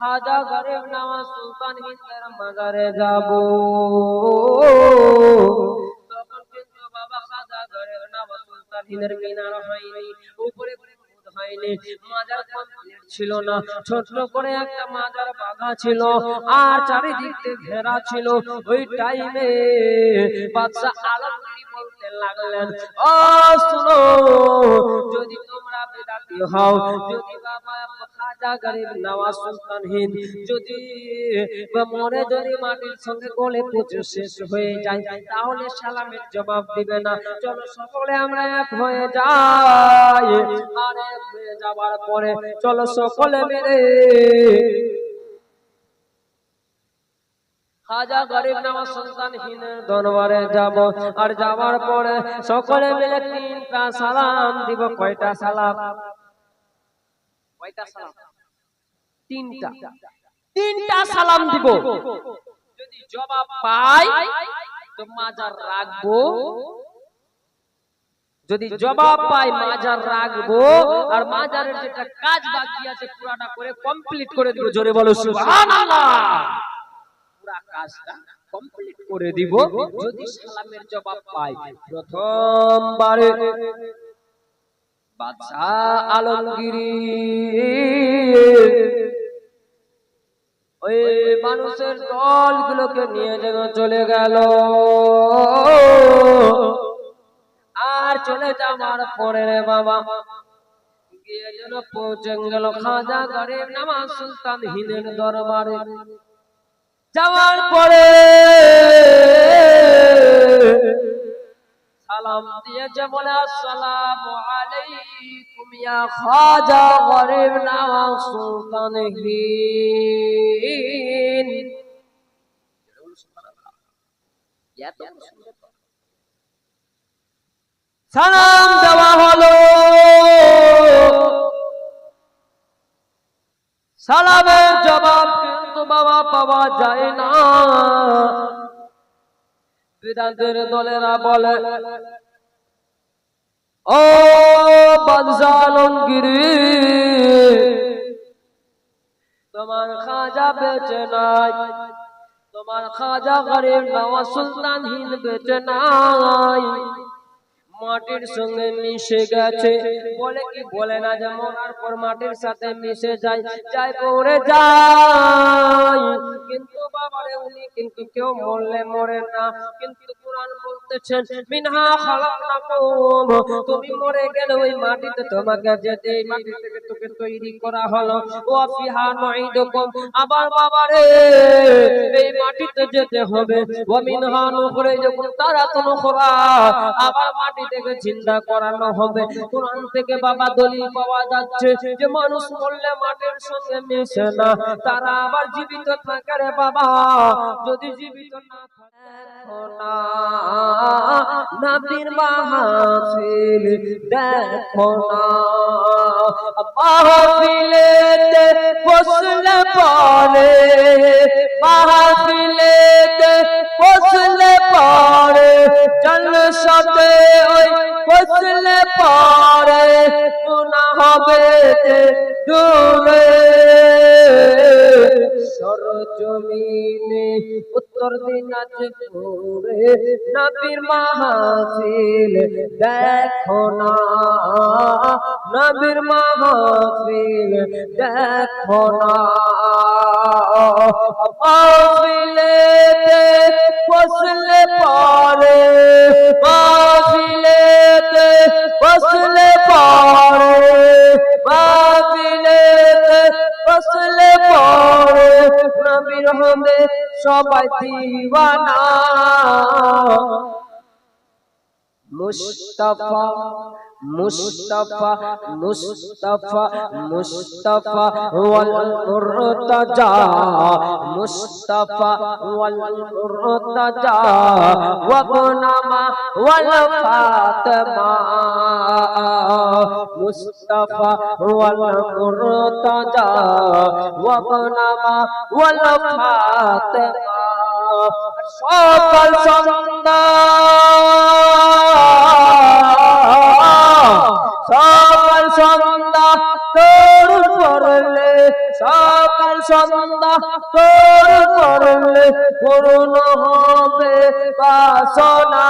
খাজা গরিব নওয়াজ সুলতান হিন্দের মাজারে যাব। তখন কিন্তু বাবা খাজা গরিব নওয়াজ সুলতান হিন্দের মিনার হয়নি, উপরে হয়নি, মাজার কমপ্লিট ছিল না। ছোট্ট করে একটা মাজার বাঁধা ছিল আর চারিদিক থেকে ঘেরা ছিল। ওই টাইমে বাদশা আলমগীর বলতে লাগলেন, ও শুনো, যদি তোমরা বেদাতি হও, যদি বাবা খাজা গরিব নওয়াজ সুলতান হিন্দ যদি মরে যদি মাটির সঙ্গে গলে পচে শেষ হয়ে যায়, তাহলে সালামের জবাব দিবে না। চলো সকলে আমরা এক হয়ে যাই, আর এক হয়ে যাওয়ার পরে চলো সকলে মিলে খাজা গরিব নওয়াজ সুলতান হিন্দের দরবারে যাব। আর যাওয়ার পরে সকলে মিলে তিনটা সালাম দিব। কয়টা সালাম? কয়টা সালাম? তিনটা সালাম দিব। যদি জবাব পাই তো মাজার রাখবো, যদি জবাব পাই মাজার রাখবো, আর মাজারের যেটা কাজ বাকি আছে পুরাটা করে কমপ্লিট করে দিব। জোরে বলো সুবহানাল্লাহ। পুরা কাজটা কমপ্লিট করে দিব যদি সালামের জবাব পাই। প্রথমবারে বাদশা আলমগীর ওই মানুষের দলগুলোকে নিয়ে যেন চলে গেল। আর চলে যাওয়ার পরে রে বাবা গিয়ে যেন পৌঁছে গেল খাজা গরিব নওয়াজ সুলতান হিন্দের দরবারে। যাওয়ার পরে সালাম দিয়েছে, বলে আসসালামু আলাইকুম ইয়া খাজা গরিব নওয়াজ সুলতান হিন্দ। সালাম দেওয়া হলো, সালামের জবাব কিন্তু বাবা পাওয়া যায় না। বেদান্তের দলেরা বলে, ও বাদশা আলমগীর, তোমার খাজা বেঁচে নাই, তোমার খাজা গরিব নওয়াজ সুলতান হিন্দ বেঁচে নাই, মাটির সঙ্গে মিশে গেছে। বলে কি বলে না যে মরার পর মাটির সাথে মিশে যায়, যাই পড়ে যায়। কিন্তু বাবারে উনি কিন্তু কেউ মরলে মরে না। কিন্তু কোরআন বলতেছেন মিনহা খালাকনাকুম, তুমি মরে গেলে ওই মাটিতে তোমাকে যেতে, এই মাটি থেকে তোকে তৈরি করা হলো। ওয়া ফিহা নুঈদুকুম, আবার বাবারে এই মাটিতে যেতে হবে। ওয়া মিনহা নুখরিজুকুম তারাতান উখরা, আবার মাটি থেকে চিন্তা করানো হবে। কোরআন থেকে বাবা দলিল পাওয়া যাচ্ছে যে মানুষ মরলে মাটির সঙ্গে মিশে না, তারা আবার জীবিত থাকে রে বাবা। যদি জীবিত না থাকে না, নবীর মাহফিল দেখো না, মাহফিলেতে বসলে পরে, মাহফিলেতে বসলে পরে, জলসাতে ওই বসলে পরে গুনাহ হবে দূরে। সরজমিনে উত্তর দিনাজপুরে নবীর মাহফিল দেখো না, নবীর মাহফিল দেখো না, মাহফিলেতে বসলে পরে, মাহফিলেতে বসলে পরে, মাহফিলেতে বসলে পরে নবীর হবে সবাই দিওয়ানা। মুস্তাফা মুস্তাফা মুস্তাফা মুস্তাফা ওয়াল মুরতাজা, মুস্তাফা ওয়াল মুরতাজা ওয়া গুনামা ওয়াল ফাতেমা, মুস্তাফা ওয়াল মুরতাজা ওয়া গুনামা ওয়াল ফাতেমা। সকাল সন্ধ্যা সকাল সন্ধ্যা তোর পড়লে সকাল সন্ধ্যা তোর করলে পূর্ণ হবে বাসনা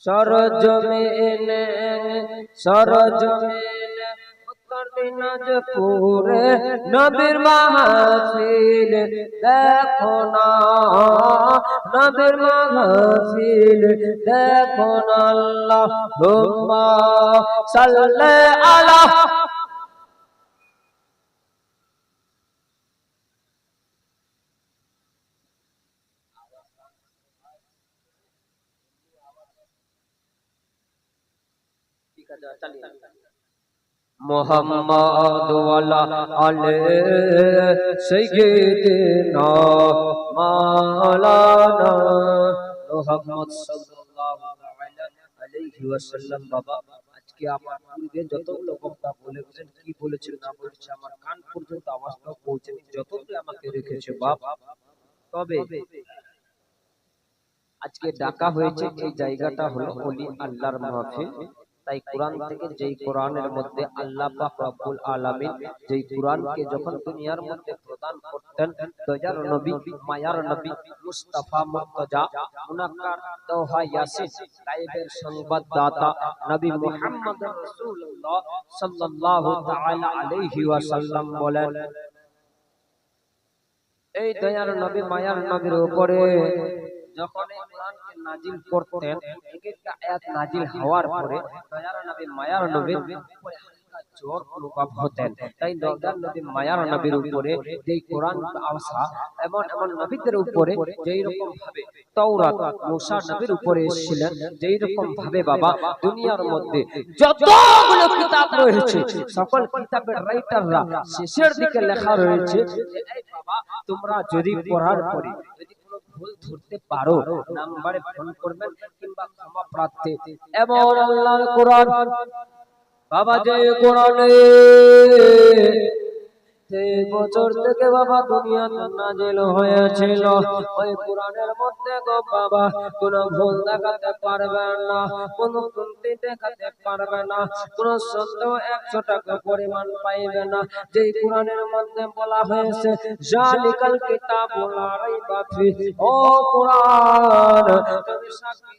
সরজমিনে দিনাজপুরে নবীর মাহফিল দেখো না নবীর মাহফিল দেখো না আল্লাহুম্মা সাল্লি আলা মোহাম্মদ ওয়ালা আলে সাইয়্যিদিনা মাওলানা মুহাম্মদ সাল্লাল্লাহু আলাইহি ওয়াসাল্লাম। বাবা আজকে আমার পূর্বে যতগুলো বক্তা বলেছেন কি বলেছেন না বলেছেন আমার কান পর্যন্ত আওয়াজটা পৌঁছেনি, যতগুলো আমাকে রেখেছে বাবা। তবে আজকে ডাকা হয়েছে এই জায়গাটা হলো ওলি আল্লাহর মাহফিল। তাই কোরআন থেকে যেই কোরআনের মধ্যে আল্লাহ পাক রব্বুল আলামিন যেই কোরআনকে যখন দুনিয়ার মধ্যে প্রদান করতেন দয়ার নবী মায়ার নবী মুস্তাফা মুর্তজা মুনাক্কার তোহা ইয়াসিন গায়েবের সংবাদদাতা নবী মুহাম্মদ রাসূলুল্লাহ সাল্লাল্লাহু তাআলা আলাইহি ওয়াসাল্লাম বলেন, এই দয়ার নবী মায়ার নবীর উপরে যখন এই কোরআনকে নাজিল করতেন এক একটা আয়াত নাজিল হওয়ার পরে দয়ার নবী মায়ার নবীর উপরে হালকা জ্বর অনুভব হতেন। তাই দয়ার নবী মায়ার নবীর উপরে যেই কোরআন আসা এমন এমন নবীদের উপরে যেই রকম ভাবে তাওরাত মুসা নবীর উপরে এসেছিলেন, যেই রকম ভাবে বাবা দুনিয়ার মধ্যে যতগুলো কিতাব রয়েছে সকল কিতাবের রাইটাররা শেষের দিকে লেখা রয়েছে যে এই বাবা তোমরা যদি পড়ার পরে ভুল ধরতে পারো নাম্বারে ফোন করবেন কিংবা ক্ষমা প্রার্থী। এমন আল্লাহর কোরআন বাবা যে কোরআনে বছর থেকে বাবা দুনিয়াতে নাজিল হয়েছিল ওই কোরআনের মধ্যে গো বাবা কোন ভুল দেখাতে পারবে না, কোন ত্রুটি দেখাতে পারবে না, কোন সন্দেহ 100 টাকা পরিমাণ পাইবে না। যেই কোরআনের মধ্যে বলা হয়েছে জালিকাল কিতাবু লা রাইবা ফিহি, ও কোরআন তুমি সাক্ষী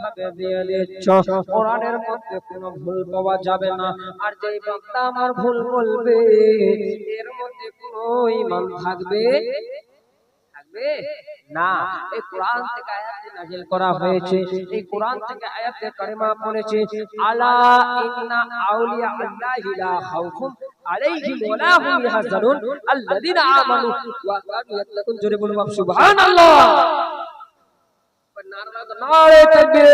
ভাবে দিয়ে দিচ্ছ কোরআনের মধ্যে কোনো ভুল পাওয়া যাবে না। আর যেই বান্দা আমার ভুল বলবে এর মধ্যে কোনো ঈমান থাকবে না। এই কোরআন থেকে আয়াত নাযিল করা হয়েছে, এই কোরআন থেকে আয়াতে কারিমা পড়েছে আলা ইন্না আউলিয়া আল্লাহি লা খাউফুন আলাইহিম ওয়া লা হুম ইয়াহজানুন আল্লাযিনা আমানু ওয়া কানু ইয়াত্তাকুন। জোরে বলুন সুবহানাল্লাহ। নারে তাকবীর,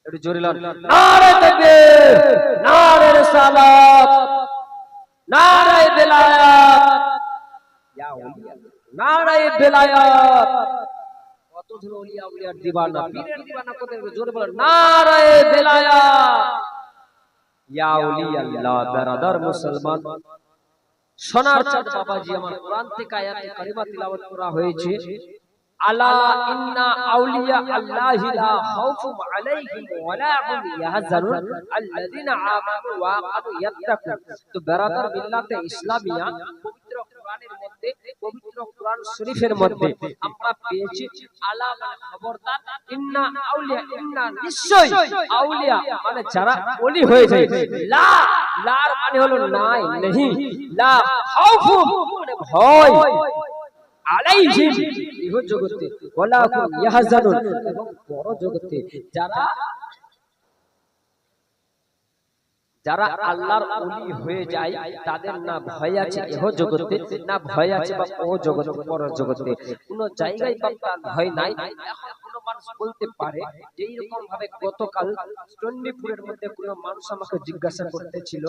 একটু জোরে বলুন নারে তাকবীর, নারে রিসালাত, নারে বেলায়াত, ইয়া ওলিয়া নারে বেলায়াত। কত জন ওলিয়া ওলিয়ার দিওয়ানা পীরের দিওয়ানা কত জোরে বলুন নারে বেলায়াত, ইয়া ওলিয়া আল্লাহ। বেরাদার মুসলমান সোনার চাঁদ বাবাজি আমার কোরআন থেকে আয়াতে কারিমা তিলাওয়াত করা হয়েছে আলা ইন্না আউলিয়া আল্লাহি লা খাউফুন আলাইহিম ওয়া লা হুম ইয়াহজানুন আল্লাযিনা আমানু ওয়া কানু ইয়াত্তাকুন। তো বেরাদার মিল্লাতে ইসলামিয়া পবিত্র কোরআনের মধ্যে পবিত্র কোরআন শরীফের মধ্যে আমরা পেয়েছি আলা মানে খবরদার, ইন্না আউলিয়া ইন্না নিশ্চয়, আউলিয়া মানে যারা ওলি হয়ে যায়, লা লার মানে হলো নাই नहीं, লা খাউফুন মানে ভয়, আলাইহিম ইহ জগতে ওয়ালা কুম ইয়াহজানুন এবং বড় জগতে যারা যারা আল্লাহর ওলি হয়ে যায় তাদের না ভয় আছে ইহ জগতে, না ভয় আছে বা ও জগতে পর জগতে, কোন জায়গায় তার ভয় নাই। এখন কোন মানুষ বলতে পারে যে এরকম ভাবে গতকাল চণ্ডীপুরের মধ্যে কোন মানুষ আমাকে জিজ্ঞাসা করতেছিল,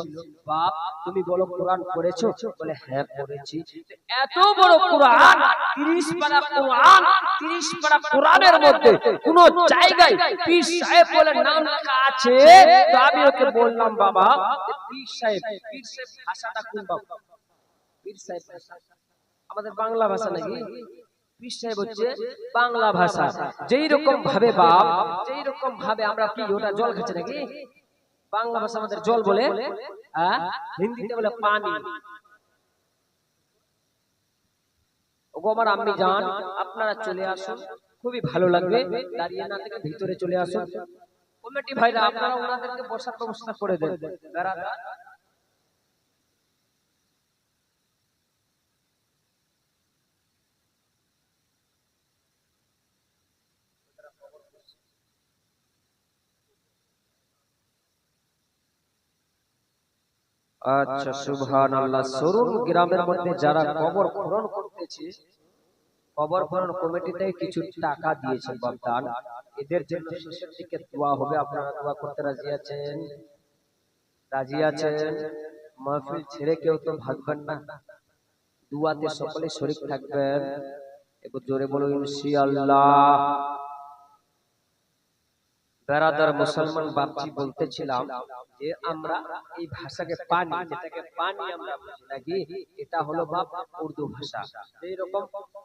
বাপ তুমি বলো কোরআন পড়েছো? বলে হ্যাঁ পড়েছি। এত বড় কোরআন 30 পারা কোরআন, 30 পারা কোরআনের মধ্যে কোন জায়গায় পীর সাহেব বলে নাম লেখা আছে? তো আমি ওকে বললাম বাবা পীর সাহেব ভাষাটা কোন বাবা? পীর সাহেব আমাদের বাংলা ভাষা নাকি? পীর সাহেব হচ্ছে বাংলা ভাষা। যেই রকম ভাবে বাপ, যেই রকম ভাবে আমরা কি ওটা জল খাচ্ছে নাকি? বাংলা ভাষা আমাদের জল বলে, হিন্দিতে বলে পানি। ওগো আমার আম্মি জান, আপনারা চলে আসুন, খুবই ভালো লাগবে। দাঁড়িয়ে না থেকে ভিতরে চলে আসুন। কমিটি ভাইরা আপনারা ওনাদেরকে বসার ব্যবস্থা করে দেন। আচ্ছা, সুবহানাল্লাহ। সরুন গ্রামের মধ্যে যারা কবর খনন করতেছে, কবর খনন কমিটিতে কিছু টাকা দিয়েছে বাপদান, এদের জন্য শেষের দিকে দোয়া হবে। আপনারা দোয়া করতে রাজি আছেন? রাজি আছেন? মাহফিল ছেড়ে কেউ তো ভাগবেন না, দুয়াতে সকলে শরীক থাকবেন। একটু জোরে বলুন ইনশাআল্লাহ। বেরাদার মুসলমান বাপজি, বলতেছিলাম যে আমরা এই ভাষাকে পানি, যেটাকে পানি আমরা বুঝি নাকি, এটা হলো বাপ উর্দু ভাষা। এইরকম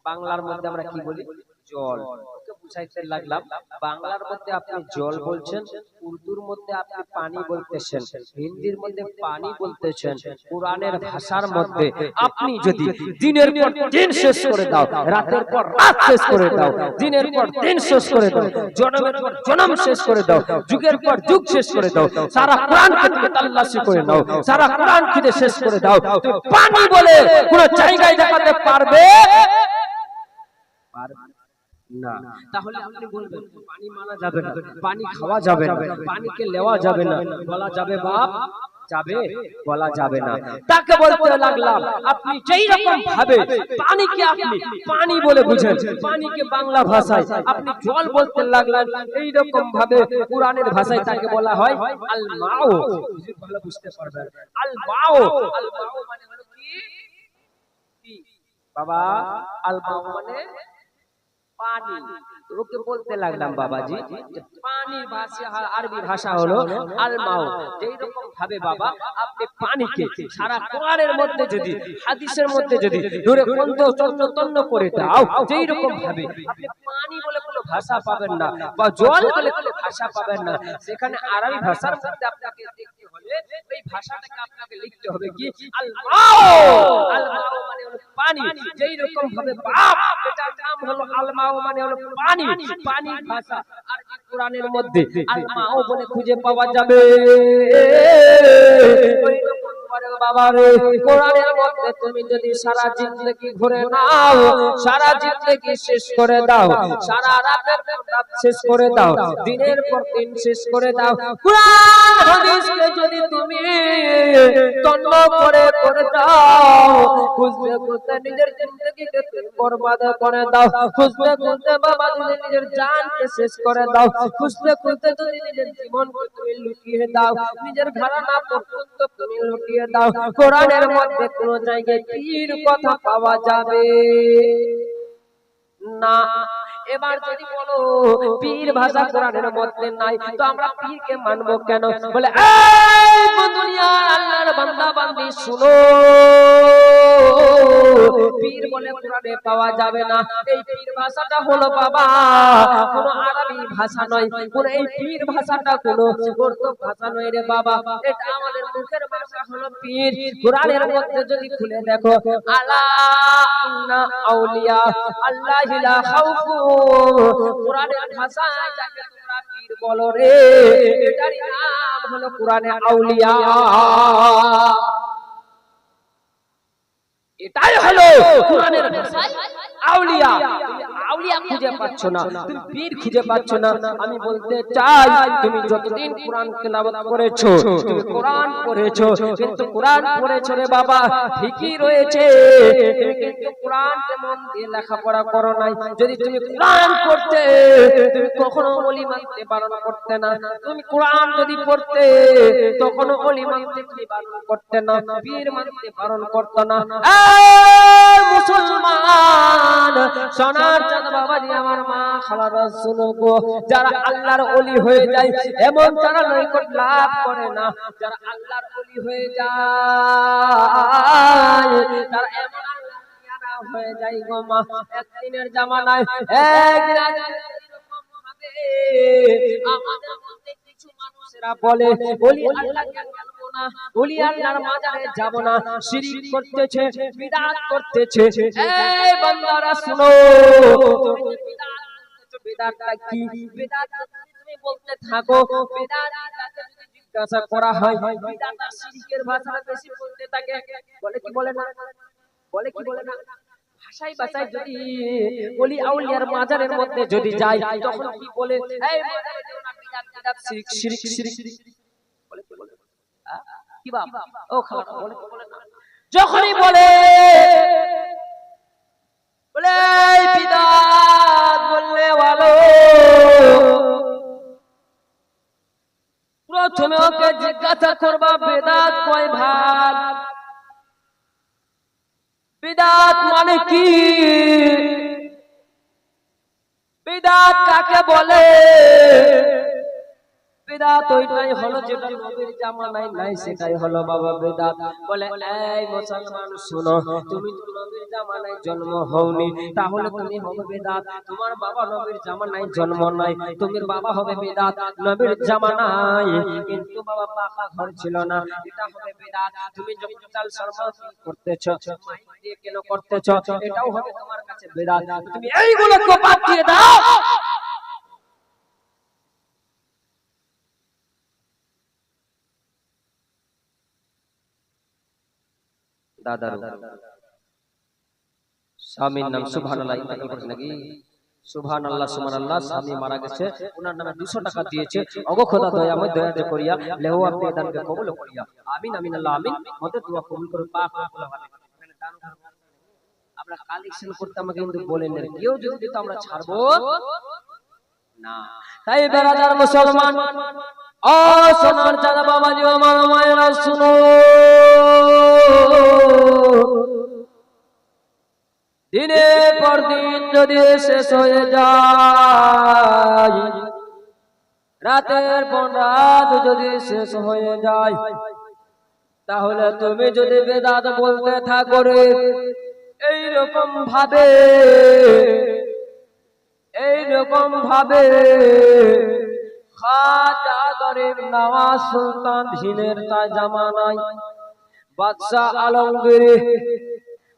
বাংলার মধ্যে আমরা কি বলি? জল। ওকে বুঝাইতে লাগলাম, বাংলার মধ্যে আপনি জল বলছেন, উর্দুর মধ্যে আপনি পানি বলতেছেন, হিন্দির মধ্যে পানি বলতেছেন, কোরআনের ভাষার মধ্যে আপনি যদি দিনের পর দিন শেষ করে দাও, রাতের পর রাত শেষ করে দাও, দিনের পর দিন শেষ করে দাও, জন্মের পর জন্ম শেষ করে দাও, যুগের পর যুগ শেষ করে দাও, সারা কোরআনকে তুমি তাল্লাশি করে নাও, সারা কোরআনকে শেষ করে দাও, তুমি পানি বলে কোন জায়গায় দেখাতে পারবে না? তাহলে আপনি বলবেন পানি মানা যাবে না, পানি খাওয়া যাবে না, পানিকে নেওয়া যাবে না, বলা যাবে বাপ? যাবে? বলা যাবে না। তাকে বলতে লাগলাম, আপনি যেই রকম ভাবে পানিকে আপনি পানি বলে বুঝেন, পানিকে বাংলা ভাষায় আপনি জল বলতে লাগলেন, এই রকম ভাবে কোরআনের ভাষায় তাকে বলা হয় আল মাও। ভালো বুঝতে পারবেন, আল মাও। আল মাও মানে হলো কি বাবা? আল মাও মানে পানি। ওকে বলতে লাগলাম বাবাজি, পানির ভাষা, আরবি ভাষা হলো আল মাও। যেই রকম ভাবে বাবা আপনি পানিকে সারা কোরআনের মধ্যে যদি, হাদিসের মধ্যে যদি ধরে তন্ন করে দাও, যেই রকম ভাবে আপনি পানি বলে কোনো ভাষা পাবেন না, বা জল বলে কোনো ভাষা পাবেন না। সেখানে আরবি ভাষার মধ্যে আপনাকে দেখতে হলে এই ভাষাটাকে আপনাকে লিখতে হবে কি? আল মাও। আল মাও মানে হলো পানি। যেই রকম ভাবে বাপ, এটার নাম হলো আল মাও মানে হলো পানি, পানির ভাষা। আর এই কোরআনের মধ্যে আল মাও বলে খুঁজে পাওয়া যাবে। ওই রকম করে বাবা রে, কোরআনের মধ্যে তুমি যদি সারা জিন্দেগি ঘুরে নাও, সারা জিন্দেগি শেষ করে দাও, সারা রাতের পর রাত শেষ করে দাও, দিনের পর দিন শেষ করে দাও, কোরআন হাদিসকে যদি তুমি তন্ন করে করে দাও, খুঁজতে খুঁজতে নিজের জিন্দেগিকে তুমি বরবাদ করে দাও, খুঁজতে খুঁজতে বাবা যদি নিজের জানকে শেষ করে দাও, খুঁজতে খুঁজতে যদি নিজের জীবনকে তুমি লুটিয়ে দাও, নিজের ঘরানা পর্যন্ত তুমি লুটিয়ে দাও, কোরআনের মধ্যে কোন জায়গায় পীর কথা পাওয়া যাবে না। এবার যদি বলো পীর ভাষা কোরআনের মধ্যে নাই, তো আমরা পীরকে মানবো কেন? বলে এই দুনিয়ার আল্লাহর বান্দা বান্দি শুনো, পীর বলে কোরআনে পাওয়া যাবে না। এই পীর ভাষাটা হলো বাবা কোন আরবি ভাষা নয়, কোন এই পীর ভাষাটা কোন উর্দু ভাষা নয় রে বাবা, এটা আমাদের মুখের ভাষা হলো পীর। কোরআনের মধ্যে যদি খুলে দেখো, আলা ইন্না আউলিয়া আল্লাহি লা খাউফু, কোরআনের ভাষায় যাকে তোমরা পীর বলো রে, এটারই নাম হলো কোরআনে আউলিয়া। এটাই হলো কোরআনের ভাষায় আউলিয়া। আউলিয়া খুঁজে পাচ্ছ না, তুমি পীর খুঁজে পাচ্ছ না। আমি বলতে চাই, তুমি যতদিন কোরআন তেলাওয়াত করেছো, তুমি কোরআন পড়েছো, কিন্তু কোরআন পড়েছো রে বাবা ঠিকই রয়েছে, তুমি কিন্তু কোরআনকে মন দিয়ে লেখাপড়া করো নাই। যদি তুমি কোরআন পড়তে, তুমি কখনো ওলি মানতে বারণ করতে না। তুমি কোরআন যদি পড়তে, তখনও ওলি মানতে বারণ করতে না, পীর মানতে বারণ করতে না। মুসলমান সোনার চাঁদ বাবাজি, আমার মা খালারা শুনো গো, যারা আল্লাহর ওলি হয়ে যায়, এমন যারা নৈকট লাভ করে না, যারা আল্লাহর ওলি হয়ে যায়, তারা এমন আল্লাহর হয়ে যায় গো মা। একদিনের জামানায় এক রাজা আমাদের মধ্যে কিছু মানুষের বলে ওলি আল্লাহকে মানবো না, ওলি আল্লাহর মাজারে যাব না, শিরক করতেছে, বিদআত করতেছে। এই বান্দারা শুনো, তুমি বিদআত করতেছো, বিদআতটা কি? বিদআত তুমি বলতে থাকো, বিদআত যদি জিজ্ঞাসা করা হয়, বিদআত আর শিরকের ভাষা বেশি বলতে থাকে। বলে কি বলে না? বলে কি বলে না? ভাষায় ভাষায় যদি ওলি আউলিয়ার মাজারের মধ্যে যদি যায়, তখন কি বলে? এই মাজারে যেও না, বিদআত বিদআত, শিরক শিরক শিরক। বলে কি বলে? কি বাপ ও খালা, বলে কি বলে না? যখনই বলে বলে বিদআত বললে ভালো, প্রথমে ওকে জিজ্ঞাসা করবা বিদআত কয় ভাগ, বিদআত মানে কি, বিদআত কাকে বলে? বিদআত ওইটাই হলো যেটা নবীর জামানায় নাই, সেটাই হলো বাবা বিদআত। বলে এই মুসলমান শুনো, তুমি তো নবীর জামানায় জন্ম হওনি, তাহলে তুমি হবে বিদআত। তোমার বাবা নবীর জামানায় জন্ম নাই, তুমি বাবা হবে বিদআত। নবীর জামানায় কিন্তু বাবা পাকা ঘর ছিল না, এটা হবে বিদআত। তুমি যখন চাল শর্মা করতেছো, মাইক দিয়ে কেন করতেছো, এটাও হবে তোমার কাছে বিদআত। তুমি এইগুলোকে বাদ দিয়ে দাও। দাদার স্বামীর নাম সুবহানাল্লাহ, ইন্তেকাল করেছে নাকি? সুবহানাল্লাহ সুবহানাল্লাহ, স্বামী মারা গেছে, ওনার নামে 200 টাকা দিয়েছে। ওগো খোদা দয়াময় দয়া করিয়া লেহো আপনি দানকে কবুল করিয়া, আমিন আমিন আল্লাহ আমিন। মতে দোয়া কবুল করে পাক বলা হবে। এখানে দান আমরা কালেকশন করতে আমাকে কিন্তু বলেন না, কেউ যদি দিত আমরা ছাড়বো না। তাই বেরাদার মুসলমান, ও সোনার চাঁদা বাবাজি, আমার মায়েরা শুনো, দিনের পর দিন যদি শেষ হয়ে যায়, রাতের পর রাত যদি শেষ হয়ে যায়, তাহলে তুমি যদি বেদাত বলতে থাকো রে এইরকম ভাবে, এইরকম ভাবে, খাজা গরিব নওয়াজ সুলতান হিনের তার জামানায়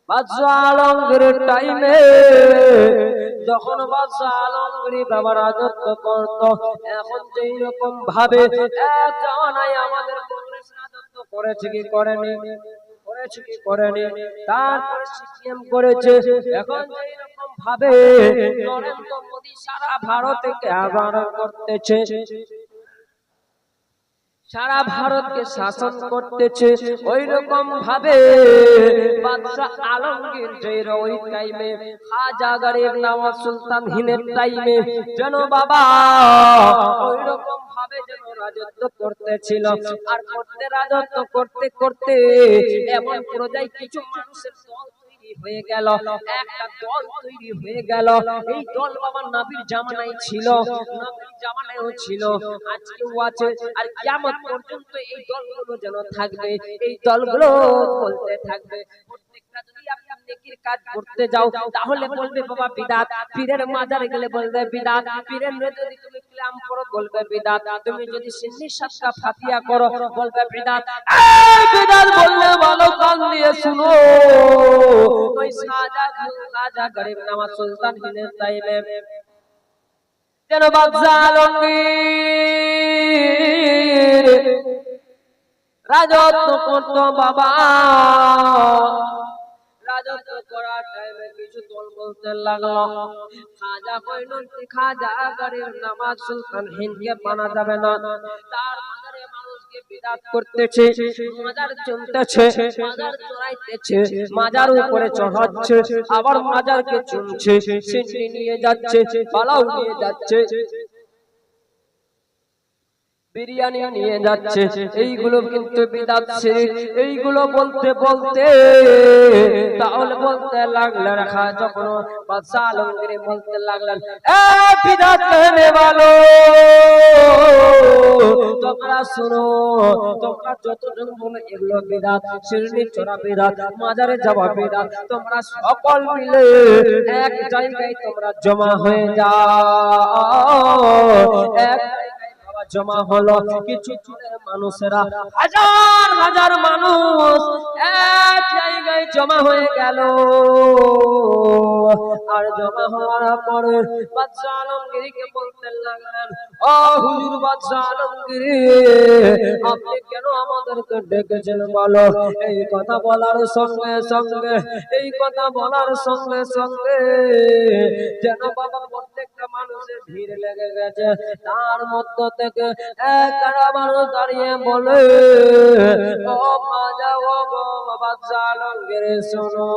বাদশাহ আলমগীরের টাইমে, যখন বাদশাহ আলমগীর বাবা রাজত্ব করত, এখন যেই রকম ভাবে এক জামানায় আমাদের কংগ্রেস রাজত্ব করেছে কি করেনি, করেছে কি করেনি, তারপরে সিপিএম করেছে, এখন যেই রকম ভাবে নরেন্দ্র মোদী সারা ভারতকে আবার করতেছে, সারা ভারতকে শাসন করতেছে, ওই রকম ভাবে বাদশাহ আলমগীর জয়ের ওই টাইমে, খাজা গরিব নওয়াজ সুলতান হিনের টাইমে যেন বাবা ওই রকম ভাবে যেন রাজত্ব করতেছিল। আর করতে রাজত্ব করতে করতে এমন পর্যায়ে কিছু মানুষের দল হয়ে গেল, একটা দল তৈরি হয়ে গেল। এই দল বাবা নবীর জামানায় ছিল, নবীর জামানায়ও ছিল, আজকেও আছে, আর কিয়ামত পর্যন্ত এই দলগুলো যেন থাকবে। এই দলগুলো বলতে থাকবে, প্রত্যেকটা যদি আপনি নেকির কাজ করতে যাও তাহলে বলবে বাবা বিদআত, পীরের মাজারে গেলে বলবে বিদআত, পীরের যদি তুমি কালাম করো বলবে বিদআত, তুমি যদি সিন্নি সাতটা ফাতিহা করো বলবে বিদআত। এই বিদআত বললে ভালো কান দিয়ে শুনো, ওই খাজা গরিব নওয়াজ সুলতান হিনের টাইমে যেন বাদশাহ আলমগীর রাজত্ব করতো বাবা। রাজত্ব করার টাইমে কিছু দল বলতে লাগলো, খাজা কইলো খাজা গরিব নওয়াজ সুলতান হিনকে মানা যাবে না, তার মাজারে মানুষকে বিদআত করতেছে, মাজার চলতেছে, মাজার চড়াইতেছে, মাজার উপরে চড়াচ্ছে, আবার মাজারকে চুমছে, সিন্নি নিয়ে যাচ্ছে, পালাও নিয়ে যাচ্ছে, বিরিয়ানি নিয়ে যাচ্ছে, এইগুলো কিন্তু বিদআত শিরক। এইগুলো বলতে বলতে তাহলে বলতে লাগলেন, যখন বাদশাহ আলমগীর বলতে লাগলেন, এ বিদআত कहने वालो, তোমরা শুনো, তোমরা যতজন বলে এগুলো বিদআত, শিরনি চড়া বিদআত, মাজারে যাওয়া বিদআত, তোমরা সকল মিলে এক জায়গায় তোমরা জমা হয়ে যাও, এক জমা হলো, কিছু মানুষেরা হাজার হাজার মানুষ এক জায়গায় জমা হয়ে গেল। আর জমা হওয়ার পরে বাদশা আলমগীরকে বলতে লাগলেন, ও হুজুর বাদশা আলমগীর, আপনি কেন আমাদেরকে ডেকেছেন বলো। এই কথা বলার সঙ্গে সঙ্গে যেন বাবা প্রত্যেকটা মানুষের ভিড় লেগে গেছে। তার মধ্য থেকে একটা মানুষ দাঁড়িয়ে বলে, ও মাজা ও বাদশা আলমগীর শোনো,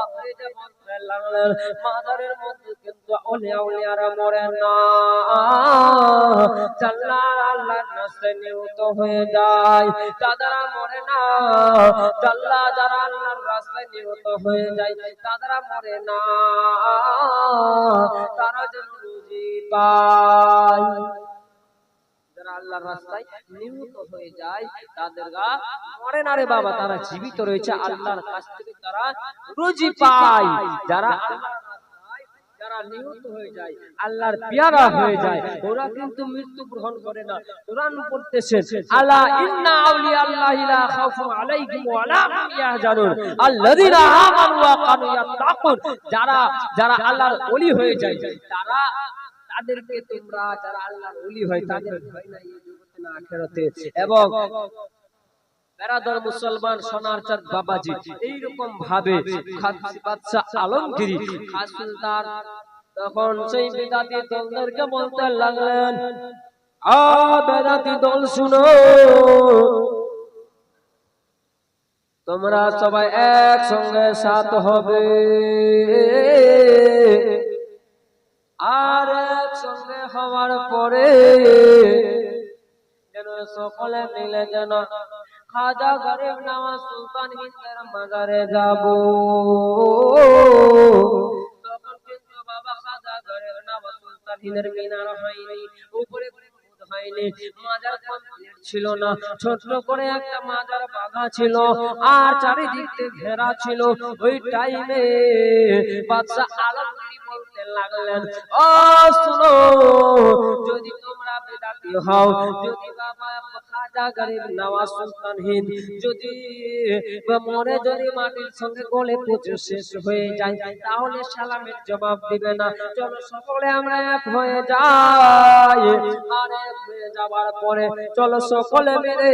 আপনি যে বলতে লাগলেন মাজারের মধ্যে কিন্তু আউলিয়ারা মরে না, যারা আল্লাহর রাস্তায় নিহত হয়ে যায় তারা মরে না, যারা আল্লাহর রাস্তায় নিহত হয়ে যায় তারা মরে না, তারা যেন রুজি পায়। যারা আল্লাহর রাস্তায় নিহত হয়ে যায় তাদেররা মরে না রে বাবা, তারা জীবিত রয়েছে, আল্লাহর কাছ থেকে তারা রুজি পায়। যারা যারা নিহত হয়ে যায়, আল্লাহর পেয়ারা হয়ে যায়, ওরা কিন্তু মৃত্যু গ্রহণ করে না। কোরআন পড়তেছেন, আলা ইন্না আউলিয়া আল্লাহি লা খাউফুন আলাইহিম ওয়া লা হুম ইয়াহজানুন আল্লাযীনা আমানু ওয়া কানু ইয়াত্তাকুন। যারা আল্লাহর ওলি হয়ে যায় তাদেরকে তোমরা, যারা আল্লাহর ওলি হয় তাদের ভয় নাই এই জগতে না আখিরাতে। এবং বেরাদর মুসলমান সোনার চাঁদ বাবাজি এইরকম ভাবে বাদশা আলমগীর খাসুলদার তখন সেই বেদাতি দলদেরকে বলতে লাগলেন, আ বেদাতি দল শুনো, তোমরা সবাই একসঙ্গে সাথ হবে, আর একসঙ্গে হওয়ার পরে যেন সকলে মিলে যেন খাজা গরিব নওয়াজ সুলতান হিন্দের মাজারে যাব। তখন কিন্তু বাবা খাজা গরিব নওয়াজ সুলতান হিন্দের মিনার হয়নি, উপরে হয়নি, মাজার কমপ্লিট ছিল না, ছোট করে একটা মাজার বাঁধা ছিল আর চারিদিক থেকে ঘেরা ছিল। ওই টাইমে বাদশা আলমগীর বলতে লাগলেন, ও শুনো, যদি তোমরা বেদাতি হও, যদি বাবা খাজা গরিব নওয়াজ সুলতান হিন্দ যদি মরে যদি মাটির সঙ্গে গলে পচে শেষ হয়ে যায়, তাহলে সালামের জবাব দিবে না। চলো সকলে আমরা এক হয়ে যাই, আর এক হয়ে যাবার পরে চলো সকলে মিলে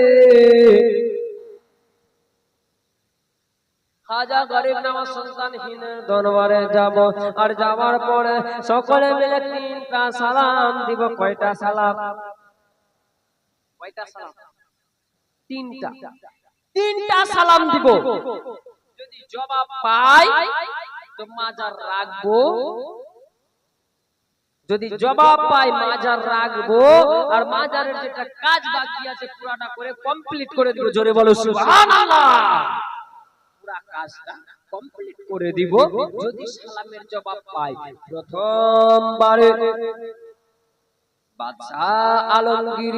খাজা গরিব নওয়াজ সুলতান হিন্দের দরবারে যাব। আর যাওয়ার পরে সকলে মিলে তিনটা সালাম দিব। কয়টা সালাম? কয়টা সালাম? তিনটা সালাম দিব। যদি জবাব পাই তো মাজার রাখবো, যদি জবাব পাই মাজার রাখবো, আর মাজারের যেটা কাজ বাকি আছে পুরাটা করে কমপ্লিট করে দিব। জোরে বলো সুবহানাল্লাহ। পুরা কাজটা কমপ্লিট করে দিব যদি সালামের জবাব পাই। প্রথমবারে বাদশা আলমগীর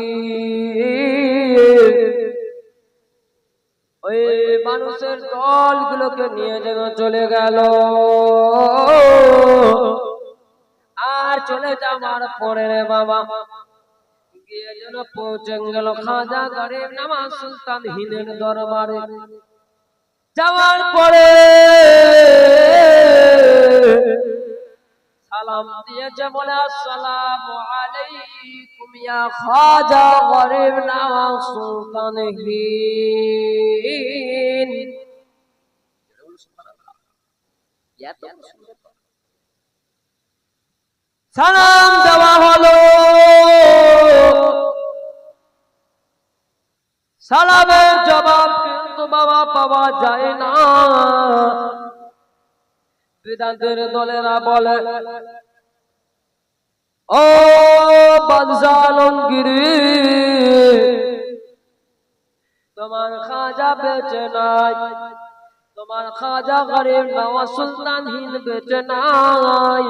ওই মানুষের দলগুলোকে নিয়ে যেন চলে গেল, আর চলে যাওয়ার পরে রে বাবা গিয়ে যেন পৌঁছে গেল খাজা গরিব নওয়াজ সুলতান হিন্দের দরবারে। যাওয়ার পরে সালাম দিয়েছে, বলে আসসালামু আলাইকুম ইয়া খাজা গরিব নওয়াজ সুলতান হিন্দ। সালাম দেওয়া হলো, সালামের জবাব কিন্তু বাবা পাওয়া যায় না। বেদান্তের দলেরা বলে, ও বাদশা আলমগীর, তোমার খাজা বেঁচে নাই, তোমার খাজা গরিব নওয়াজ সুলতান হিন্দ বেঁচে নাই,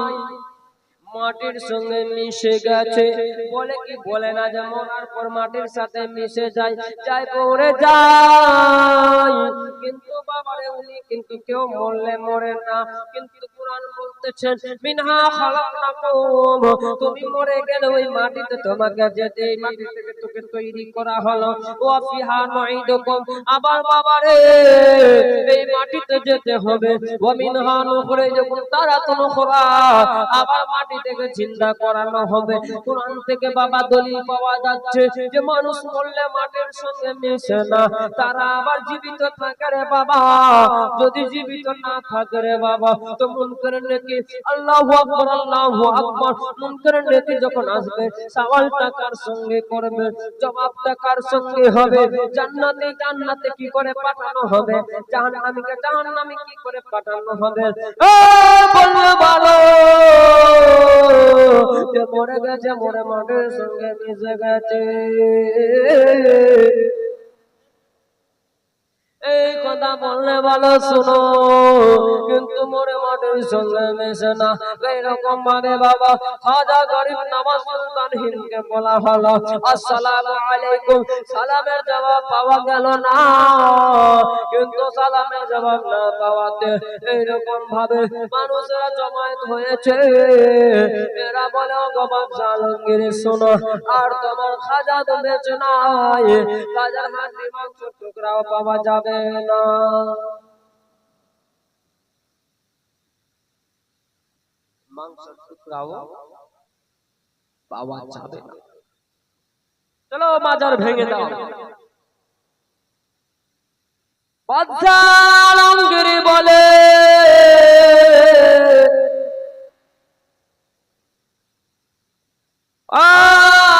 মাটির সঙ্গে মিশে গেছে। বলে কি বলে না যে মরার পর মাটির সাথে মিশে যায়, যাই পড়ে যায়। কিন্তু বাবারে উনি কিন্তু কেউ মরলে মরে না। কিন্তু কুরআন বলতেছেন মিনহা খালাকনাকুম, তুমি মরে গেলে ওই মাটিতে তোমাকে যেতে, এই মাটি থেকে তোকে তৈরি করা হলো। ওয়া ফিহা নুঈদুকুম, আবার বাবারে এই মাটিতে যেতে হবে। ওয়া মিনহা নুখরিজুকুম তারাতান উখরা, আবার মাটি থেকে জিন্দা করানো হবে। কুরআন থেকে বাবা দলিল পাওয়া যাচ্ছে যে মানুষ মরলে মাটির সঙ্গে মিশে না, তারা আবার জীবিত থাকে রে বাবা। যদি জীবিত না থাকে রে বাবা, তো মুনকার নেকি, আল্লাহু আকবার আল্লাহু আকবার, মুনকার নেকি যখন আসবে সওয়ালটা কার সঙ্গে করবে, জবাবটা কার সঙ্গে হবে? জান্নাতে জান্নাতে কি করে পাঠানো হবে, জাহান্নামীকে জাহান্নামে কি করে পাঠানো হবে? বলবে ভালো যে মরে গেছে, মরে মাটির সঙ্গে মিশে গেছে। এই কথা বললে ভালো শুনো, কিন্তু মরে মাটির সঙ্গে মেশে না। এইরকম ভাবে বাবা খাজা গরিব নওয়াজ সুলতান হিন্দকে বলা হলো আসসালামু আলাইকুম, সালামের জবাব পাওয়া গেল না। কিন্তু সালামের জবাব না পাওয়াতে এইরকম ভাবে মানুষেরা জমায়েত হয়েছে। এরা বলে ও বাবা আলমগীর শোনো, আর তোমার খাজা তো বেঁচে নাই, খাজার হাড্ডি মাংস টুকরাও পাওয়া যাবে না। মাংসের টুকরাও পাওয়া যাবে না। চলো মাজার ভেঙে দাও। বাদশা আলমগীর বলে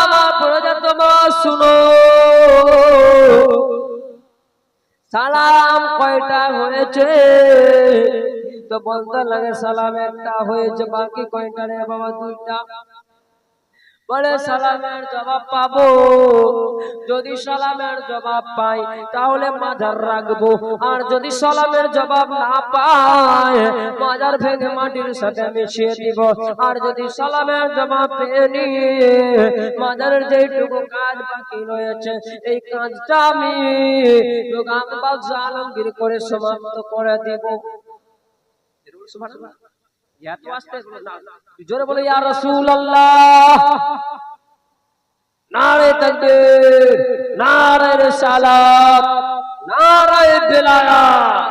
আমার প্রজা তোমার শুনো, সালাম কয়টা হয়েছে? তো বলতে লাগে সালাম একটা হয়েছে, বাকি কয়টা রে বাবা? দুইটা। বলে সালামের জবাব পাবো, যদি সালামের জবাব পাই তাহলে মাজার রাখবো, আর যদি সালামের জবাব না পাই মাজার ভেঙে মাটির সাথে মিশিয়ে দিব। আর যদি সালামের জবাব পেয়ে নিয়ে মাজারের যেটুকু কাজ বাকি রয়েছে এই কাজটা আমি বাদশা আলমগীর করে সমাপ্ত করে দিব। সুবহানাল্লাহ। জোরে বলে ইয়া রাসূলুল্লাহ, নারে তাকবীর, নারে রিসালাত, নারে বেলায়াত।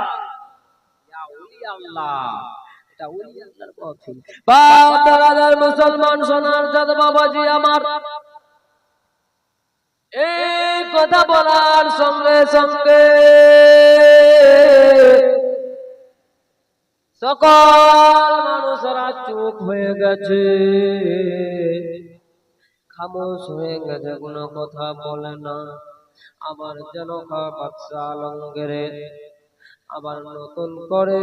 ইয়া ওলি আল্লাহ, এটা ওলি আল্লাহর কথা। বাবার মুসলমান সোনার জাত বাবাজি আমার, এই কথা বলার সঙ্গে সঙ্গে সকল মানুষরা চুপ হয়ে গেছে, খামোশ হয়ে গেছে, কোনো কথা বলে না। আবার যেন বাদশা আলমগীর আবার নতুন করে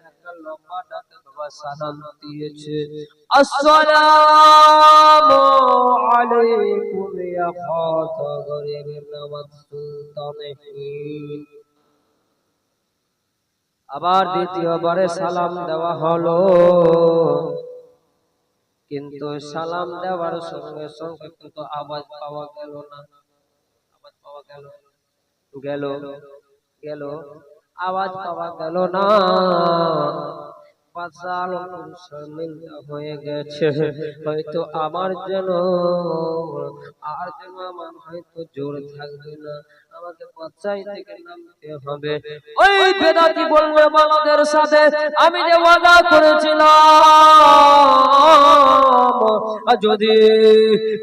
একটা লম্বা ডাকে বাবা সালাম দিয়েছে, আসসালামু আলাইকুম ইয়া খাজা গরিব নওয়াজ সুলতান হিন্দ। আবার দ্বিতীয়বারে সালাম দেওয়া হলো, কিন্তু সালাম দেওয়ার সঙ্গে সঙ্গে কিন্তু আওয়াজ পাওয়া গেল না। আওয়াজ পাওয়া গেল গেল গেল আওয়াজ পাওয়া গেল না। বাদশা আলমগীর শর্মিন্দা হয়ে গেছে, হয়তো আমার যেন আমার হয়তো জোর থাকবে না, আমাকে পচাই থেকে নামতে হবে। ওই বেদাতি বলবে বাবাদের সাথে আমি যে ওয়াদা করেছিলাম, যদি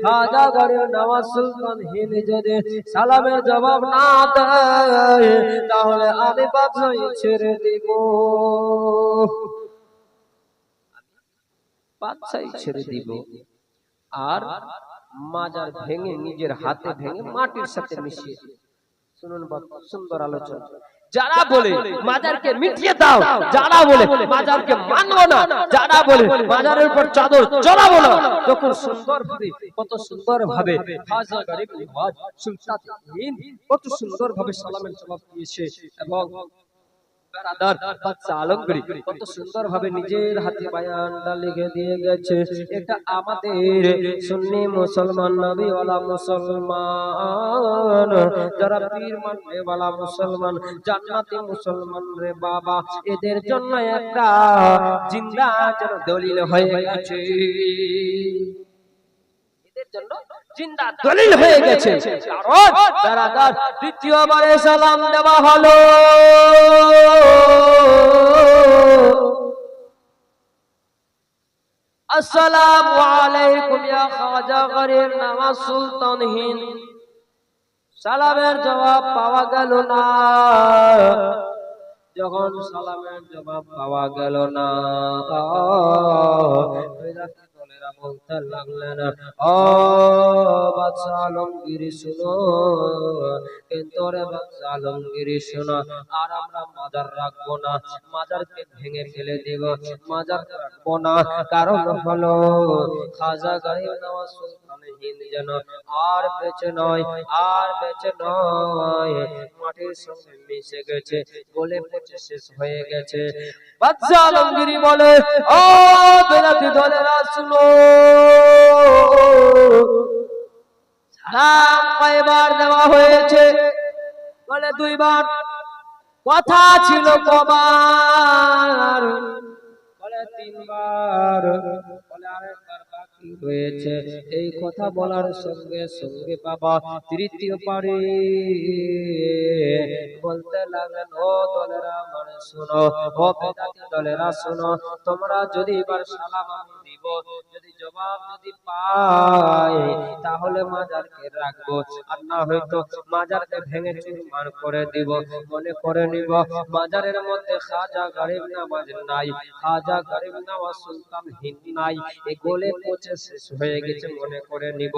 খাজা গরিব নওয়াজ সুলতান হিন্দ যদি সালামের জবাব না দেয় তাহলে আমি বাদশাহী ছেড়ে দিব, বাদশাহী ছেড়ে দিব। আর মাজার ভেঙে নিজের হাতে ভেঙে মাটির সাথে মিশিয়ে। শুনুন বাবা, সুন্দর আলোচনা। যারা বলে মাজারকে মিটিয়ে দাও, যারা বলে মাজারকে মানবো না, যারা বলে মাজারের উপর চাদর চড়াবো না, তখন সুন্দর ভাবে, কত সুন্দর ভাবে খাজা গরিব নওয়াজ সুলতান হিন্দ কত সুন্দর ভাবে সালামের জবাব দিয়েছে। এবং বেরাদার বাদশা আলমগীর কত সুন্দর ভাবে নিজের হাতে বয়ানটা লিখে দিয়ে গেছে। এটা আমাদের সুন্নি মুসলমান, নবীওয়ালা মুসলমান, যারা পীর মাননে ওয়ালা মুসলমান, জান্নাতি মুসলমান রে বাবা, এদের জন্য একটা জিন্দা যেন দলিল হয়ে গেছে, এদের জন্য জিন্দা দলিল হয়ে গেছে। কারণ বেরাদার দ্বিতীয়বারে সালাম দেওয়া হলো, আসসালামু আলাইকুম ইয়া খাজা গরিব নওয়াজ সুলতান হিন্দ। সালামের জবাব পাওয়া গেল না। যখন সালামের জবাব পাওয়া গেল না, বলতে লাগলেন, ও বাদশা আলমগীর শুনো, কিন্তু রে বাদশা আলমগীর শুনো, আর আমরা মাজার রাখবো না, মাজারকে ভেঙে ফেলে দিব, মাজার রাখবো না। কারণ হলো খাজা গরিব নওয়াজ সুলতান হিন্দ যেন আর বেঁচে নয়, আর বেঁচে নয়, মাটির সঙ্গে মিশে গেছে, গলে পচে শেষ হয়ে গেছে। বাদশা আলমগীর বলে, ও বেলাতি দলেরা শুনো, সালাম কয়বার দেওয়া হয়েছে? বলে 2 বার। কথা ছিল কবার? বলে 3 বার। বলে আরেকবার বাকি হয়েছে। এই কথা বলার সঙ্গে সঙ্গে বাবা তৃতীয় পারে বলতে লাগলেন, ও দলেরা মানে শোনো, ও বেদাতি দলেরা শোনো, তোমরা যদি এবার সালাম আমি দিব, যদি জবাব যদি পাই তাহলে মাজারকে রাখবো, আর না হয়তো মাজারকে ভেঙে চুরমার করে দিব। মনে করে নিব মাজারের মধ্যে খাজা গরিব নওয়াজ নাই, খাজা গরিব নওয়াজ সুলতান হিন্দ নাই, এই গলে পচে শেষ হয়ে গেছে মনে করে নিব।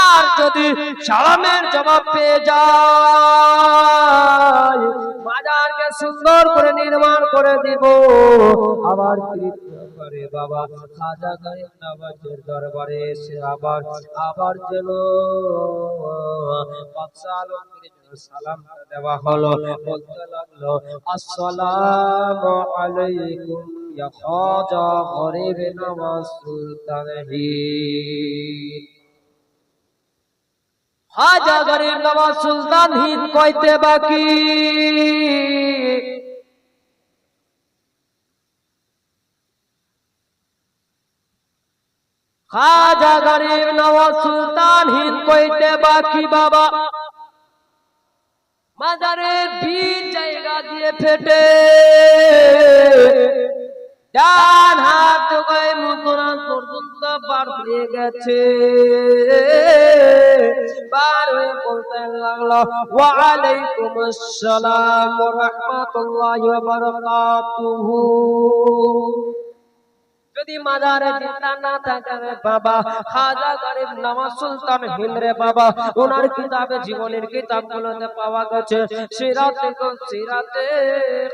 আর যদি সালামের জবাব পেয়ে যায়, মাজারকে সুন্দর করে নির্মাণ করে দিব। আবার করে বাবা খাজা গরিব নওয়াজের দরবারে এসে আবার যেন বাদশা আলমগীর সালাম দেওয়া হলো। বলতে লাগলো, আসসালামু আলাইকুম ইয়া খাজা গরিব নওয়াজ সুলতান হিন্দ। খাজা গরিব নওয়াজ সুলতান হিন্দ কইতে বাকি, খাজা গরিব নওয়াজ সুলতান হিন্দ কইতে বাকি বাবা মাজারের 20 জায়গা দিয়ে ফেটে ডান হাত গয়ে মুকুরান পর্যন্ত বার হয়ে গেছে। বার হয়ে বলতে লাগলো, ওয়া আলাইকুম আসসালাম ওয়া রাহমাতুল্লাহি ওয়া বারাকাতুহু। যদি মাজারে জিন্দা না থাকে রে বাবা, খাজা গরিব নওয়াজ সুলতান হিন্দ রে বাবা, ওনার কিতাবে জীবনের কিতাবগুলোতে পাওয়া গেছে, সিরাতে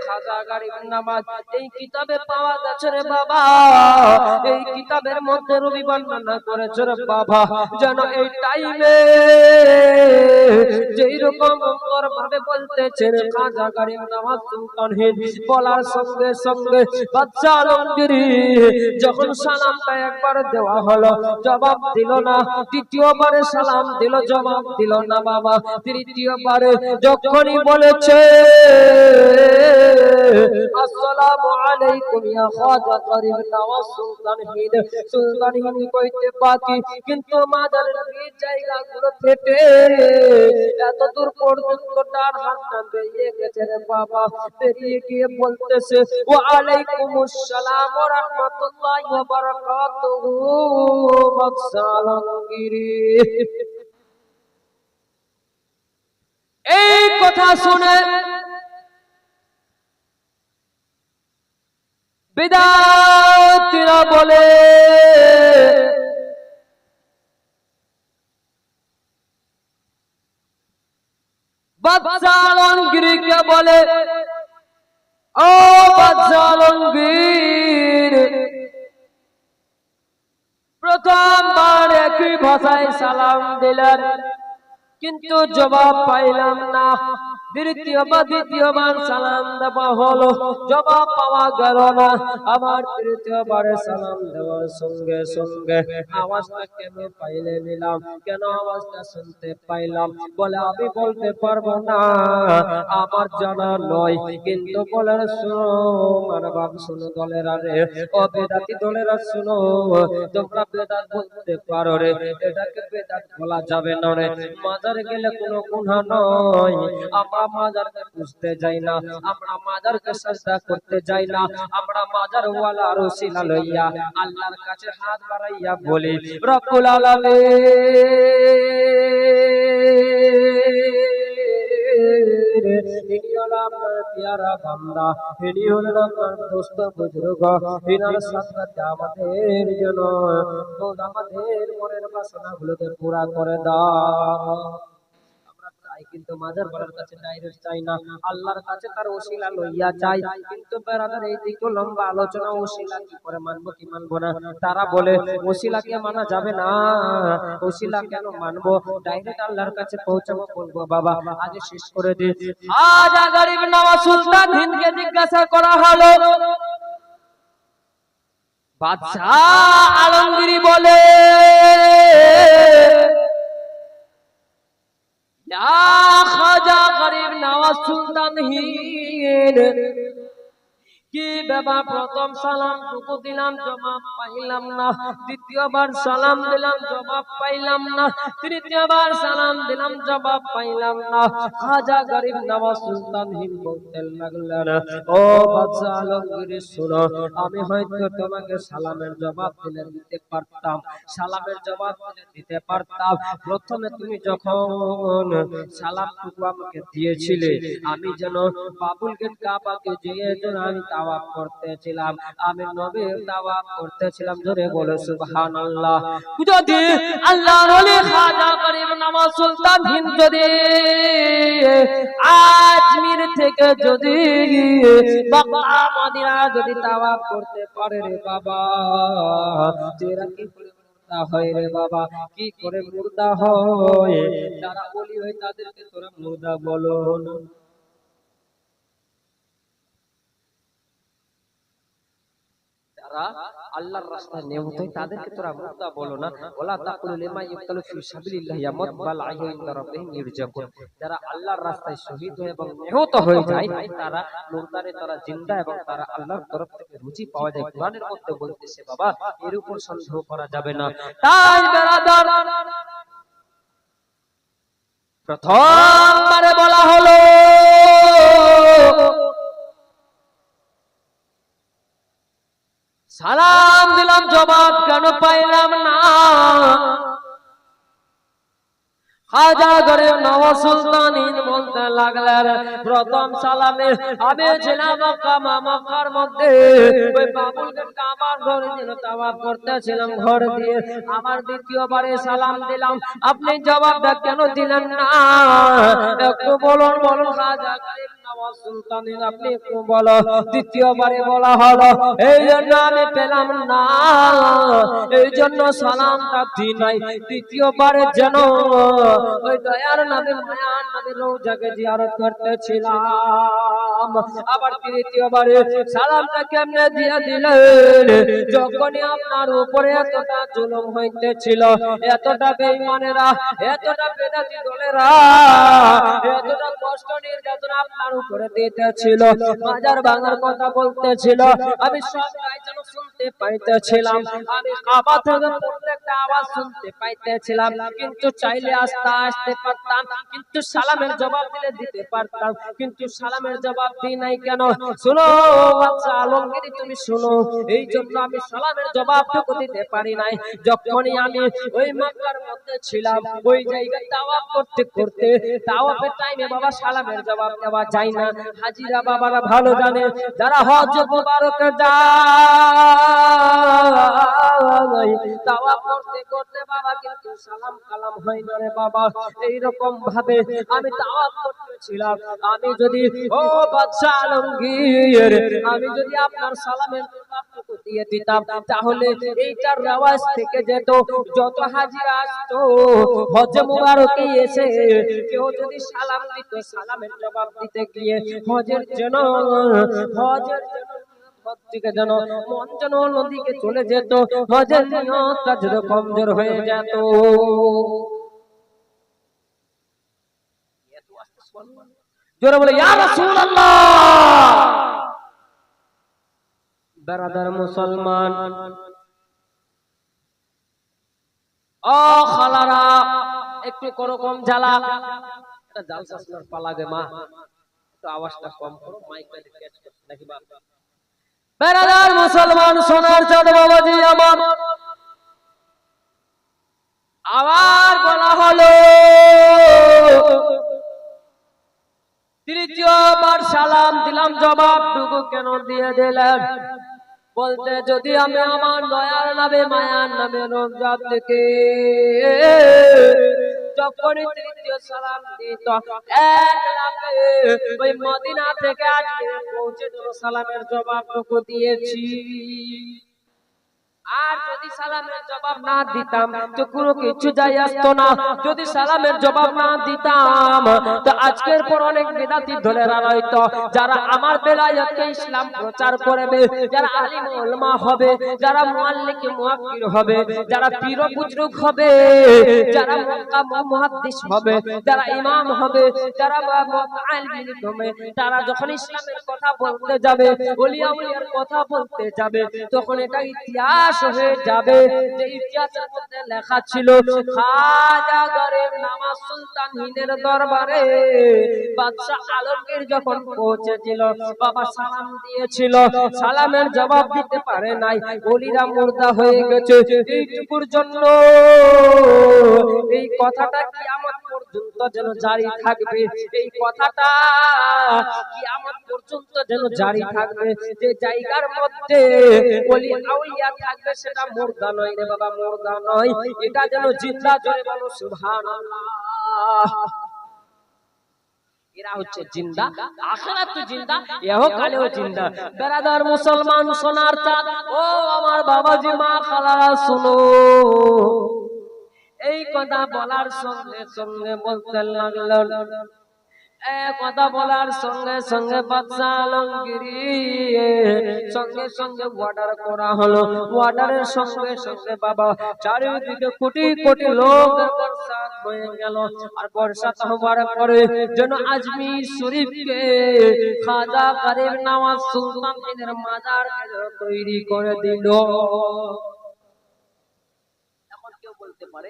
খাজা গরিব নওয়াজ এই কিতাবে পাওয়া গেছে রে বাবা। এই কিতাবের মধ্যে রবি বর্ণনা করেছে রে বাবা, যেন এই টাইমে যেই রকম অন্তর ভাবে বলতেছেন খাজা গরিব নওয়াজ সুলতান হিন্দ, বলার সঙ্গে সঙ্গে বাদশা আলমগীর যখন সালামটা একবার দেওয়া হলো, জবাব দিল না। দ্বিতীয়বারে সালাম দিল, জবাব দিল না বাবা। তৃতীয়বারে যখনই বলেছে আসসালামু আলাইকুম ইয়া খাজা গরিব নওয়াজ সুলতান হিন্দ, সুলতান হিন্দ কইতে বাকি, কিন্তু মাজারের 20 জায়গাগুলো ফেটে এত দূর পর্যন্ত তার হাতটা বেরিয়ে গেছে রে বাবা। বেরিয়ে গিয়ে বলতেছে, ওয়া আলাইকুম আসসালাম ওয়া রাহমাতুল্লাহি ওয়া বারাকাতুহু। বাদশা আলমগীর এই কথা শুনে বিদাতিরা বলে, বাদশা আলমগীরকে বলে, ও বাদশা আলমগীর, প্রথমবার একই ভাষায় সালাম দিলেন, কিন্তু জবাব পাইলাম না। দ্বিতীয়বার সালাম দেওয়া হলো, জবাব পাওয়া গেল না। আবার তৃতীয়বারে সালাম দেওয়ার সঙ্গে সঙ্গে আওয়াজটা কেন পাইলে নিলাম, কেন আওয়াজটা শুনতে পাইলাম? বলে আমি বলতে পারবো না, আমার জানা নয়। কিন্তু বলে শুনো মানবাব, শুনো দলেরা রে, ও বেদাতি দলেরা শুনো, তোমরা বেদাত বলতে পারো রে, এটাকে বেদাত বলা যাবে না রে। মাজারে গেলে কোনো গুনাহ নয়, আমরা মাজারকে পুজতে যাই না, আমরা মাজারকে সাজদা করতে যাই না, আমরা মাজার ওয়ালা রসিলা লইয়া আল্লাহর কাছে হাত বাড়াইয়া বলি রব্বুল আলামিন, ইনি হলো আপনার প্যারা বান্দা, ইনি হলেন আপনার দোস্ত বুজুর্গ, ইনার সাথে আমাদের জন্য আমাদের মনের বাসনাগুলোকে পুরা করে দাও। কিন্তু মাজার বাড়ার কাছে ডাইরেক্ট চাই না, আল্লাহর কাছে তার ওসিলা লইয়া চাই। কিন্তু ব্রাদার এই দিকে লম্বা আলোচনা, ওসিলা কি করে মানবো কি মানবো না। তারা বলে ওসিলাকে মানা যাবে না, ওসিলা কেন মানবো, ডাইরেক্ট আল্লাহর কাছে পৌঁছাবো। বলবো বাবা আজ শেষ করে দিই। খাজা গরিব নওয়াজ সুলতান হিন্দকে জিজ্ঞাসা করা হলো, বাদশাহ আলমগীর বলে খাজা গরিব নওয়াজ সুলতান হিন্দ, কি ব্যাপার? প্রথম সালাম টুকু দিলাম, জবাব পাইলাম না। দ্বিতীয়বার সালাম দিলাম, জবাব পাইলাম না। তৃতীয়বার সালাম দিলাম, জবাব পাইলাম না। খাজা গরিব নওয়াজ সুলতান হিন্দ বলতে লাগলেন, ও বাদশাহ আলমগীর শোনো, আমি হয়তো তোমাকে সালামের জবাব দিতে পারতাম, সালামের জবাব দিতে পারতাম। প্রথমে তুমি যখন সালামটুকু আমাকে দিয়েছিলে, আমি যেন বাবুল গেট কাবাকে যেয়ে আমি তাওয়াফ করতেছিলাম, আমি নবীর তাওয়াফ করতেছিলাম। জোরে বলে সুবহানাল্লাহ। যদি আল্লাহর ওলি খাজা গরিব নওয়াজ সুলতান হিন্দ যদি আজমির থেকে যদি মক্কা মদিনা যদি তাওয়াফ করতে পারে রে বাবা, তেরা কি করে মুর্দা হয় রে বাবা, কি করে মুর্দা হয়? যারা ওলি হয় তাদেরকে তোরা মুর্দা বলো না। আল্লাহর রাস্তায় নিয়মিত তাদেরকে তোরা মুর্দা বলো না। ওয়ালা তাকুলু লিমা ইউকতালু ফি সাবিলিল্লাহ ইয়ামুত বাল আহয়ু ইনদা রাব্বিহিম ইরজাকুন। যারা আল্লাহর রাস্তায় শহীদ হয়ে এবং নিহত হয়ে যায় তারা মুর্দারে, তারা জিন্দা এবং তারা আল্লাহর তরফ থেকে রুজি পাওয়া যায়। কোরআনের মধ্যে বলতেছে বাবা, এর উপর সন্দেহ করা যাবে না। তাই বেরাদার, প্রথমবারে বলা হলো সালাম দিলাম, জবাব কেন পাইলাম না? খাজা গরিব নওয়াজ সুলতান হিন্দ বলতে লাগলেন, প্রথম সালামে আমি ছিলাম মক্কার মধ্যে, ওই বাবুল গেট কাবার ঘর দিয়ে তাওয়াফ করতেছিলাম, ঘর দিয়ে আমার দ্বিতীয়বারে সালাম দিলাম, আপনি জবাবটা কেন দিলেন না? একটু বলুন বলুন খাজা গরিব নওয়াজ সুলতান হিন্দ, আপনি একটু বলো। দ্বিতীয়বারে বলা হলো, এই জন্য আমি পেলাম না, এই জন্য সালামটা দিই নাই। তৃতীয়বারে যেন ওই দয়ার নবী মায়ার নবীর রওজাকে জিয়ারত করতেছিলাম। আবার তৃতীয়বারে সালামটা কেমনে দিয়ে দিলেন? যখনই আপনার উপরে এতটা জুলুম হইতেছিল, এতটা বেঈমানেরা, এতটা বেদাতি দলেরা, এতটা কষ্ট নির্যাতন আপনার উপরে দিতেছিল, মাজার ভাঙার কথা বলতেছিল, আমি সবটাই যেন শুনতে পাইতেছিলাম, আমি কাবা থেকে প্রত্যেকটা আওয়াজ শুনতে পাইতেছিলাম। কিন্তু চাইলে আসতে পারতাম, কিন্তু সালামের জবাব দিলে দিতে পারতাম, কিন্তু সালামের জবাব দিই নাই কেন? শুনো বাদশা আলমগীর, তুমি শুনো, এই জন্য আমি সালামের জবাবটুকু দিতে পারি নাই। যখনই আমি ওই মক্কার মধ্যে ছিলাম, ওই জায়গায় তাওয়াফ করতে করতে, তাওয়াফের টাইমে বাবা সালামের জবাব দেওয়া যায় না। হাজিরা বাবারা ভালো জানে, যারা হজ মুবারকে যায় তাওয়াফ করতে করতে বাবা কিন্তু সালাম কালাম হয় না রে বাবা। এইরকম ভাবে আমি তাওয়াফ করতেছিলাম, আমি যদি ও বাদশা আলমগীর, আমি যদি আপনার সালামের জবাবটুকু দিয়ে দিতাম, তাহলে এইটার রেওয়াজ থেকে যেত। যত হাজি আসতো হজ মুবারকে এসে কেউ যদি সালাম দিত, সালামের জবাব দিতে গিয়ে হজের জন্য থেকে যেন মন যেন নদীকে চলে যেত, হজের নিয়তটা যেন কমজোর হয়ে যেত। জোরে বলে ইয়া রাসূলুল্লাহ। বেরাদার মুসলমান, ও খালারা, একটু কোরকম জ্বালা, এটা জালসা শোনার পালা গে মা, একটু আওয়াজটা কম করো, মাইকটা ক্যাচ করতে নাকি বাবা। বেরাদার মুসলমান, সোনার চাঁদ বাবাজি আমার, আবার বলা হলো তৃতীয়বার সালাম দিলাম, জবাবটুকু কেন দিয়ে দিলেন? বলতে যদি আমি আমার দয়ার নামে মায়ার নামে রমজান থেকে যখনই তৃতীয় সালাম দিত, এক লাফে ওই মদিনা থেকে আজকে পৌঁছে সালামের জবাবটুকু দিয়েছি। আর যদি সালামের জবাব না দিতাম তো কোনো কিছু যাই আসতো না। যদি সালামের জবাব না দিতাম তো আজকের পর অনেক বেদাতি দলেরা রইতো, যারা আমার বেলায়েতকে ইসলাম প্রচার করবে, যারা আলিম উলামা হবে, যারা মুআল্লিক মুআক্কির হবে, যারা পীর বুজরুগ হবে, যারা মুহাদ্দিস হবে, যারা ইমাম হবে, যারা মুতাআল্লিম হবে, তারা যখন ইসলামের কথা বলতে যাবে, ওলিয়া উলিয়ার কথা বলতে যাবে, তখন এটা ইতিহাস হয়ে যাবে যে ইতিহাসের মধ্যে লেখা ছিল খাজা গরিব নওয়াজ সুলতান হিন্দের দরবারে বাদশা আলমগীর যখন পৌঁছেছিল, বাবা সালাম দিয়েছিল, সালামের জবাব দিতে পারে নাই, ওলিরা মুর্দা হয়ে গেছে। এইটুকুর জন্য এই কথাটা কিয়ামত পর্যন্ত যেন জারি থাকবে, এই কথাটা কিয়ামত পর্যন্ত যেন জারি থাকবে। যে জায়গার মধ্যে ওলি আউলিয়া থাকবে সেটা মুর্দা নয় রে বাবা, মুর্দা নয়, এটা যেন জিন্দা। জোরে বলো সুবহানাল্লাহ। এরা হচ্ছে জিন্দা, আখিরাত তো জিন্দা, ইহকালেও জিন্দা। বেরাদার মুসলমান, সোনার চাঁদ, ও আমার বাবাজি মা খালারা শুনো, এই কথা বলার সঙ্গে সঙ্গে বলতে লাগলেন, কথা বলার সঙ্গে সঙ্গে বাদশা আলমগীর সঙ্গে সঙ্গে অর্ডার করা হলো। অর্ডারের সঙ্গে সঙ্গে বাবা চারিদিকে কোটি কোটি লোক বর্ষাত হয়ে গেল। আর বর্ষাত হওয়ার পরে যেন আজমির শরীফকে খাজা গরিব নওয়াজ সুলতান এর মাজার তৈরি করে দিল। এখন কেউ বলতে পারে